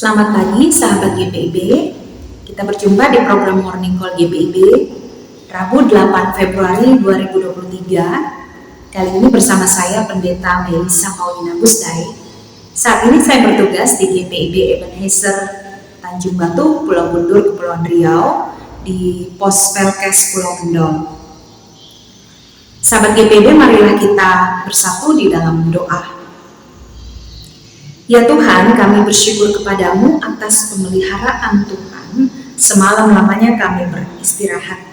Selamat pagi sahabat GPIB. Kita berjumpa di program Morning Call GPIB Rabu 8 Februari 2023. Kali ini bersama saya Pendeta Melisa Maulina Busdai. Saat ini saya bertugas di GPIB Ebenezer Tanjung Batu, Pulau Bundur, Kepulauan Riau di Pos Pelkes Pulau Kendol. Sahabat GPIB, marilah kita bersatu di dalam doa. Ya Tuhan, kami bersyukur kepadamu atas pemeliharaan Tuhan. Semalam lamanya kami beristirahat.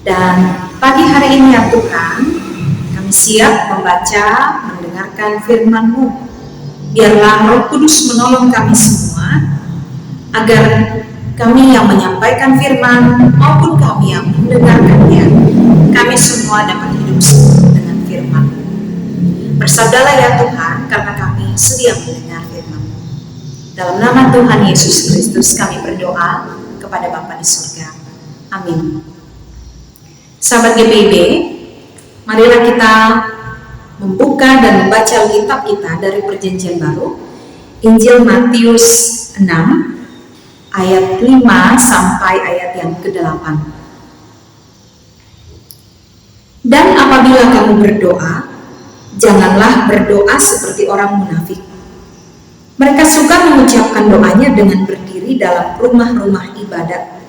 Dan pagi hari ini ya Tuhan, kami siap membaca, mendengarkan firman-Mu. Biarlah Roh Kudus menolong kami semua, agar kami yang menyampaikan firman maupun kami yang mendengarkannya, kami semua dapat hidup sempurna dengan firman-Mu. Bersabdalah ya Tuhan, karena kami sedia mendengar firman. Dalam nama Tuhan Yesus Kristus kami berdoa kepada Bapa di surga. Amin. Sahabat GPIB, marilah kita membuka dan membaca Alkitab kita dari Perjanjian Baru, Injil Matius 6, ayat 5 sampai ayat yang ke-8. Dan apabila kamu berdoa, janganlah berdoa seperti orang munafik. Mereka suka mengucapkan doanya dengan berdiri dalam rumah-rumah ibadat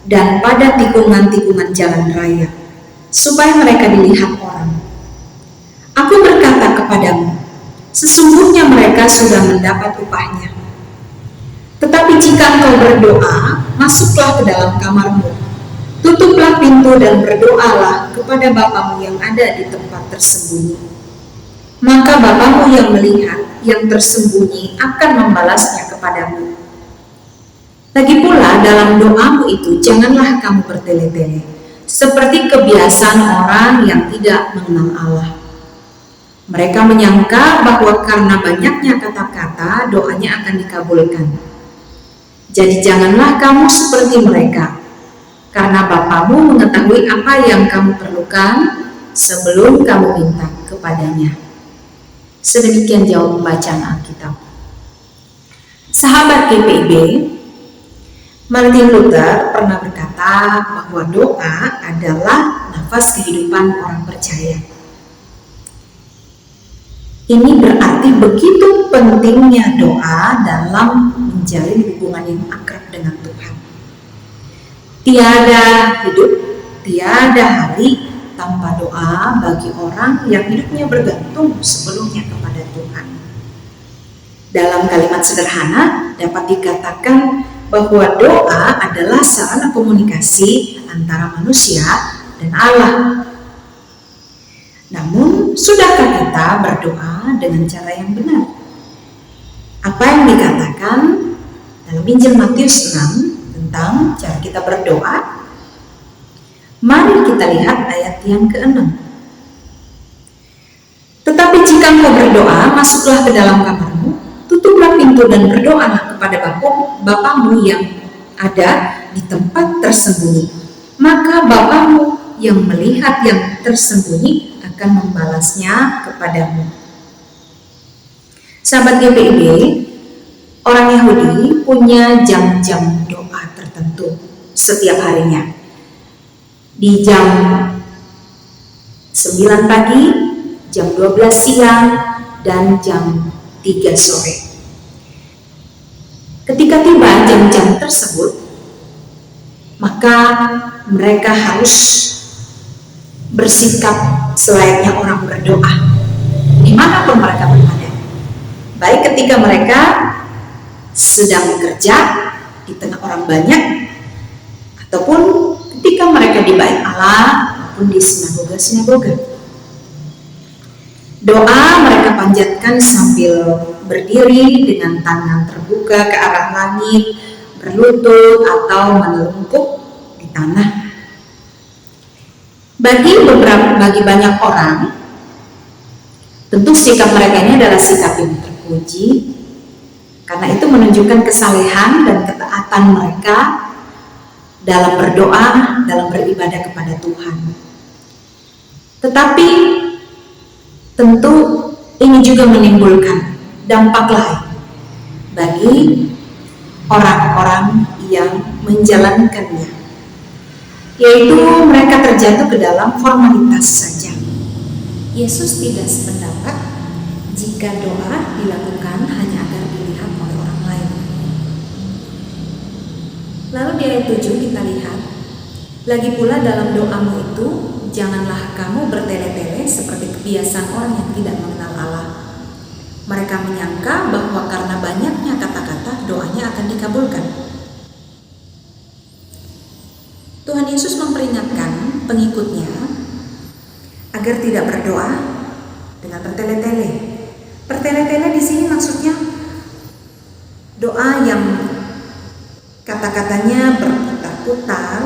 dan pada tikungan-tikungan jalan raya, supaya mereka dilihat orang. Aku berkata kepadamu, sesungguhnya mereka sudah mendapat upahnya. Tetapi jika engkau berdoa, masuklah ke dalam kamarmu, tutuplah pintu dan berdoalah kepada Bapamu yang ada di tempat tersembunyi. Maka Bapamu yang melihat yang tersembunyi akan membalasnya kepadamu. Lagi pula dalam doamu itu janganlah kamu bertele-tele, seperti kebiasaan orang yang tidak mengenal Allah. Mereka menyangka bahwa karena banyaknya kata-kata doanya akan dikabulkan. Jadi janganlah kamu seperti mereka, karena Bapamu mengetahui apa yang kamu perlukan sebelum kamu minta kepadanya. Sedemikian jawab pembacaan Alkitab. Sahabat GPIB, Martin Luther pernah berkata bahwa doa adalah nafas kehidupan orang percaya. Ini berarti begitu pentingnya doa dalam menjalin hubungan yang akrab dengan Tuhan. Tiada hidup, tiada hari tanpa doa bagi orang yang hidupnya bergantung sepenuhnya kepada Tuhan. Dalam kalimat sederhana dapat dikatakan bahwa doa adalah sarana komunikasi antara manusia dan Allah. Namun, sudahkah kita berdoa dengan cara yang benar? Apa yang dikatakan dalam Injil Matius 6 tentang cara kita berdoa? Mari kita lihat ayat yang ke-6. Tetapi jika engkau berdoa, masuklah ke dalam kamarmu, tutuplah pintu dan berdoalah kepada Bapamu yang ada di tempat tersembunyi. Maka Bapamu yang melihat yang tersembunyi akan membalasnya kepadamu. Sahabat GPIB, orang Yahudi punya jam-jam doa tertentu setiap harinya. Di jam 9 pagi, jam 12 siang, dan jam 3 sore. Ketika tiba jam-jam tersebut, maka mereka harus bersikap selayaknya orang berdoa dimanapun mereka berada. Baik ketika mereka sedang bekerja di tengah orang banyak, ataupun ketika mereka di bait Allah maupun di sinagoga-sinagoga. Doa mereka panjatkan sambil berdiri dengan tangan terbuka ke arah langit, berlutut atau menelungkup di tanah. Bagi banyak orang, tentu sikap mereka ini adalah sikap yang terpuji, karena itu menunjukkan kesalehan dan ketaatan mereka dalam berdoa, dalam beribadah kepada Tuhan. Tetapi tentu ini juga menimbulkan dampak lain bagi orang-orang yang menjalankannya, yaitu mereka terjatuh ke dalam formalitas saja. Yesus tidak sependapat jika doa dilakukan hanya agar dilihat oleh orang lain. Lalu di ayat 7 kita lihat, lagi pula dalam doamu itu, janganlah kamu bertele-tele seperti kebiasaan orang yang tidak mengenal Allah. Mereka menyangka bahwa karena banyaknya kata-kata, doanya akan dikabulkan. Tuhan Yesus memperingatkan pengikutnya agar tidak berdoa dengan bertele-tele. Bertele-tele di sini maksudnya doa yang kata-katanya berputar-putar,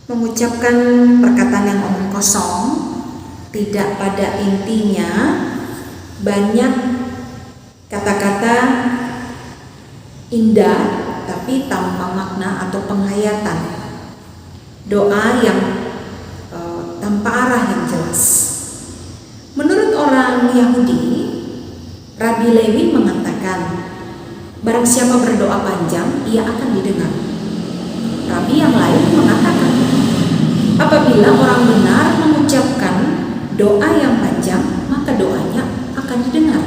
mengucapkan perkataan yang omong kosong, tidak pada intinya, banyak kata-kata indah tapi tanpa makna atau penghayatan. Doa yang tanpa arah yang jelas. Menurut orang Yahudi, Rabi Lewi mengatakan, barang siapa berdoa panjang, ia akan didengar. Rabi yang lain mengatakan, apabila orang benar mengucapkan doa yang panjang, maka doanya akan didengar.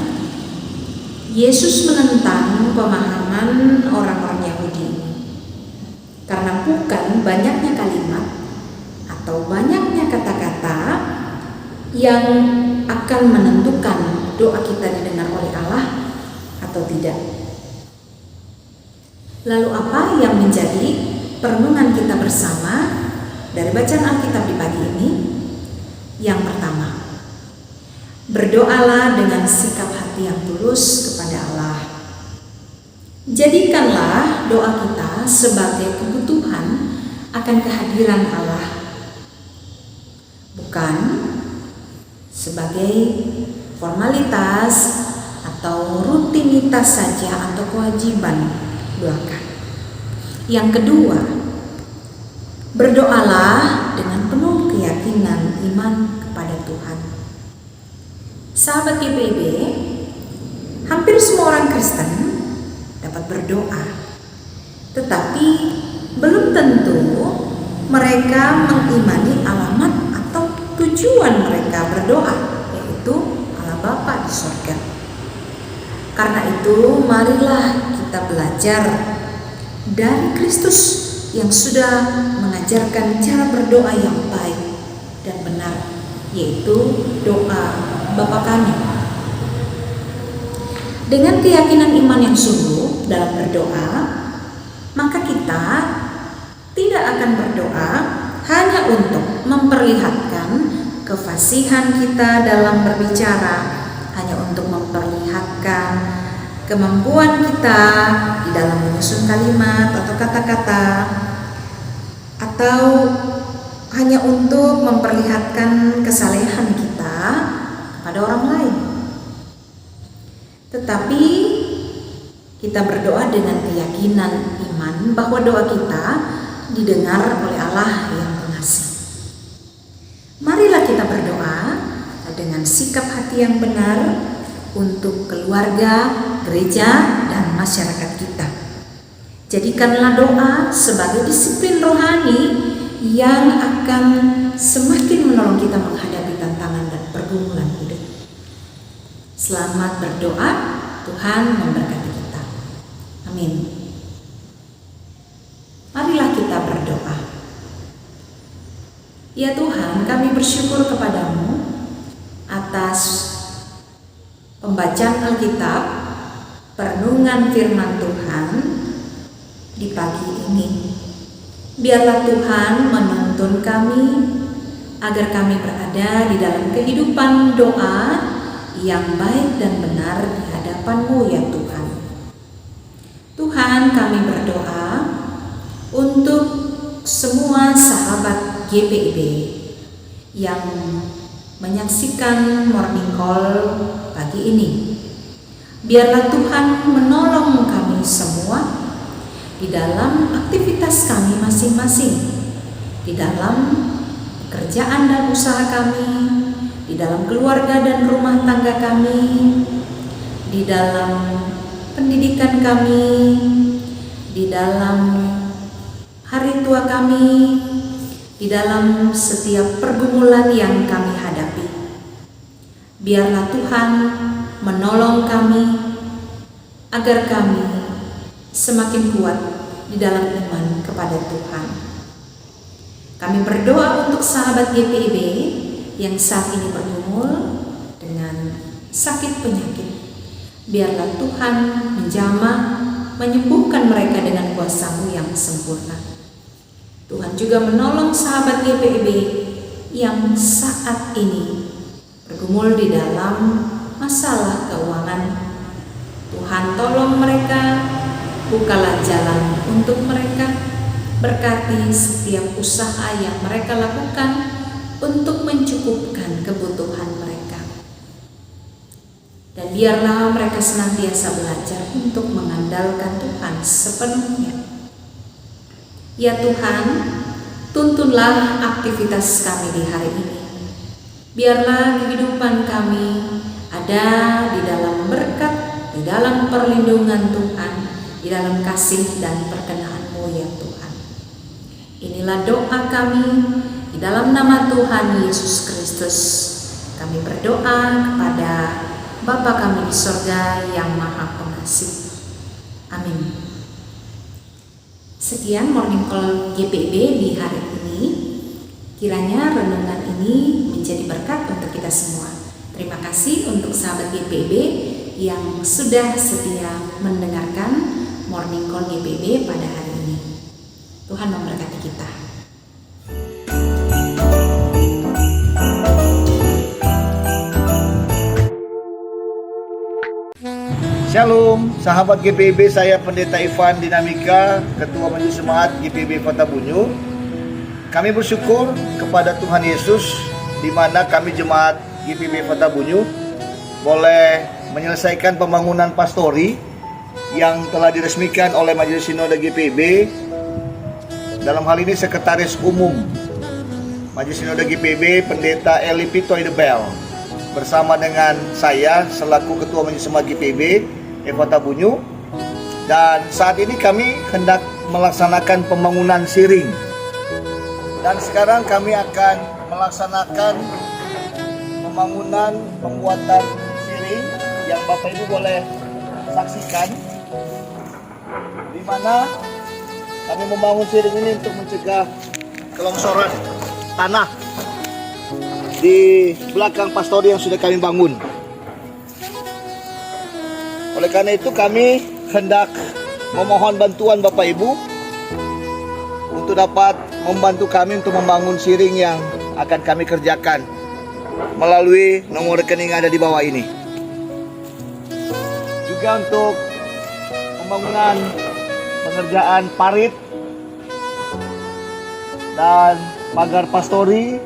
Yesus menentang pemahaman orang-orang Yahudi karena bukan banyaknya kalimat atau banyaknya kata-kata yang akan menentukan doa kita didengar oleh Allah atau tidak. Lalu apa yang menjadi perenungan kita bersama dari bacaan Alkitab di pagi ini? Yang pertama, berdoalah dengan sikap hati yang tulus kepada Allah. Jadikanlah doa kita sebagai kebutuhan akan kehadiran Allah, bukan sebagai formalitas atau rutinitas saja atau kewajiban belaka. Yang kedua, berdoalah dengan penuh keyakinan iman kepada Tuhan. Sahabat GPIB, hampir semua orang Kristen dapat berdoa, tetapi belum tentu mereka mengimani alamat atau tujuan mereka berdoa, yaitu Allah Bapa di surga. Karena itu, marilah kita belajar dari Kristus yang sudah mengajarkan cara berdoa yang baik dan benar, yaitu doa Bapa kami. Dengan keyakinan iman yang sungguh dalam berdoa, maka kita tidak akan berdoa hanya untuk memperlihatkan kefasihan kita dalam berbicara, hanya untuk memperlihatkan kemampuan kita di dalam menyusun kalimat atau kata-kata, atau hanya untuk memperlihatkan kesalehan kita pada orang lain. Tetapi kita berdoa dengan keyakinan iman bahwa doa kita didengar oleh Allah yang pengasih. Marilah kita berdoa dengan sikap hati yang benar untuk keluarga, gereja, dan masyarakat kita. Jadikanlah doa sebagai disiplin rohani yang akan semakin menolong kita menghadapi tantangan dan pergumulan hidup. Selamat berdoa, Tuhan memberkati kita. Amin. Marilah kita berdoa. Ya Tuhan, kami bersyukur kepadamu atas pembacaan Alkitab, perenungan firman Tuhan di pagi ini. Biarlah Tuhan menuntun kami agar kami berada di dalam kehidupan doa yang baik dan benar di hadapan-Mu ya Tuhan. Tuhan, kami berdoa untuk semua sahabat GPIB yang menyaksikan Morning Call pagi ini. Biarlah Tuhan menolong kami semua di dalam aktivitas kami masing-masing, di dalam pekerjaan dan usaha kami, di dalam keluarga dan rumah tangga kami, di dalam pendidikan kami, di dalam hari tua kami, di dalam setiap pergumulan yang kami hadapi. Biarlah Tuhan menolong kami agar kami semakin kuat di dalam iman kepada Tuhan. Kami berdoa untuk sahabat GPIB yang saat ini bergumul dengan sakit penyakit. Biarlah Tuhan menjamah, menyembuhkan mereka dengan kuasa-Mu yang sempurna. Tuhan juga menolong sahabat GPIB yang saat ini bergumul di dalam masalah keuangan. Tuhan tolong mereka, bukalah jalan untuk mereka, berkati setiap usaha yang mereka lakukan untuk mencukupkan kebutuhan mereka. Dan biarlah mereka senantiasa belajar untuk mengandalkan Tuhan sepenuhnya. Ya Tuhan, tuntunlah aktivitas kami di hari ini. Biarlah kehidupan kami ada di dalam berkat, di dalam perlindungan Tuhan, di dalam kasih dan perkenan-Mu ya Tuhan. Inilah doa kami di dalam nama Tuhan Yesus Kristus. Kami berdoa kepada Bapa kami di sorga yang Maha Pengasih. Amin. Sekian Morning Call GPIB di hari ini. Kiranya renungan ini menjadi berkat untuk kita semua. Terima kasih untuk sahabat GPIB yang sudah setia mendengarkan Morning Call GPIB pada hari ini. Tuhan memberkati kita. Shalom, sahabat GPIB, saya Pendeta Ivan Dinamika, Ketua Majelis Jemaat GPIB Kota Bunyu. Kami bersyukur kepada Tuhan Yesus di mana kami jemaat GPIB Kota Bunyu boleh menyelesaikan pembangunan pastori yang telah diresmikan oleh Majelis Sinode GPIB. Dalam hal ini Sekretaris Umum Majelis Sinode GPIB Pendeta Eli Pitoy de Bel bersama dengan saya selaku Ketua Majelis Jemaat GPIB Kota Bunyu. Dan saat ini kami hendak melaksanakan pembangunan siring. Dan sekarang kami akan melaksanakan pembuatan siring yang Bapak Ibu boleh saksikan, di mana kami membangun siring ini untuk mencegah kelongsoran tanah di belakang pastori yang sudah kami bangun. Oleh karena itu kami hendak memohon bantuan Bapak Ibu untuk dapat membantu kami untuk membangun siring yang akan kami kerjakan melalui nomor rekening yang ada di bawah ini. Juga untuk pembangunan pengerjaan parit dan pagar pastori,